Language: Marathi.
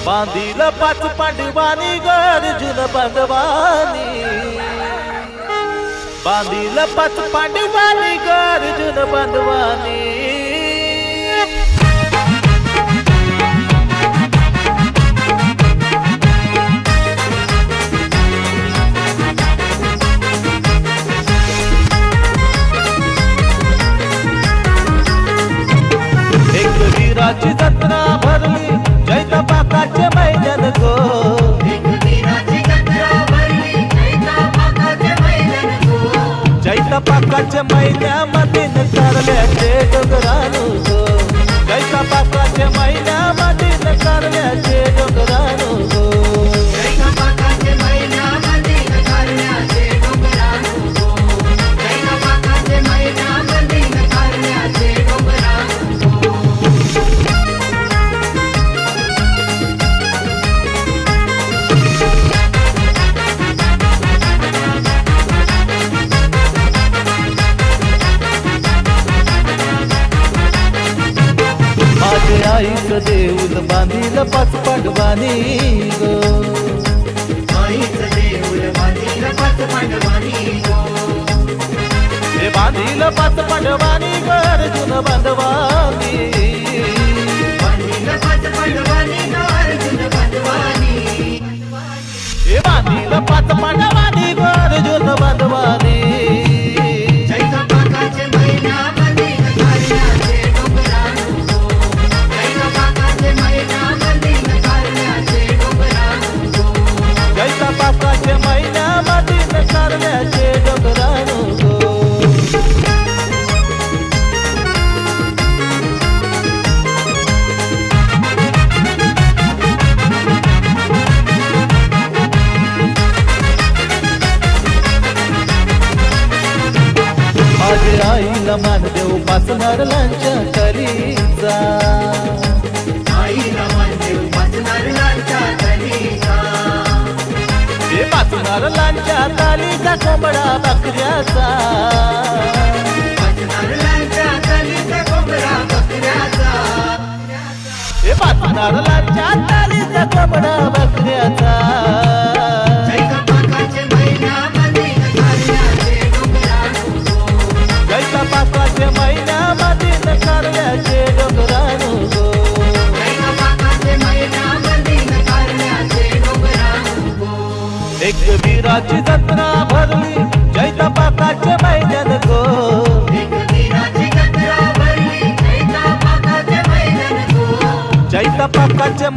बांधील पाच पांडवानी गरजून बांधवानी, बांधील पाच पांडवानी गरजून बांधवानी। एक वीराची जत्रा भरली जैता पाकाचे मैदान गो, एक वीराची जत्रा भरली जैता पाकाचे मैदान गो। जैता पाकाचे मैदानामध्ये कारल्याचे डोंगरानु गो, जैता पाकाचे मैदानामध्ये कारल्याचे डोंगरानु गो, जैता पाकाचे मैदानामध्ये कारल्याचे डोंगरानु गो, जैता पाकाचे मैदानामध्ये कारल्याचे डोंगरानु गो। माझे आईच देऊळ बांधील पाच पांडवानी गो, आईच देऊळ बांधील पाच पांडवानी गो, हे बांधील पाच पांडवानी गरजून बांधवानी, बांधील पाच पांडवानी गरजून बांधवानी, हे बांधील पाच पांडवानी गरजून बांधवानी। जैता पाकाचे मैदानामध्ये कारल्याचे डोंगरानु गो, जैता पाकाचे मैदानामध्ये कारल्याचे डोंगरानु गो, जैता पाकाचे मैदानामध्ये कारल्याचे डोंगरानु गो। माझे आईला मानदेव पाचणार लांच्या कलीचा, आईला मानदेव पाचणार लांच्या कलीचा, हे पाचणार लांच्या तालीचा कोंबडा बकऱ्याचा, पाचणार लांच्या कलीचा कोंबडा बकऱ्याचा, हे पाचणार लांच्या तालीचा कोंबडा बकऱ्याचा। जैता पाकाचे मैदानामध्ये कारल्याचे डोंगरानु गो, जैता पाकाचे मैदानामध्ये कारल्याचे डोंगरानु गो, जैता पाकाचे मैदानामध्ये कारल्याचे डोंगरानु गो। एक वीराची जत्रा भरली जैता पाकाचे मैदान गो, एक वीराची जत्रा भरली जैता पाकाचे मैदान गो, जैता पाकाचे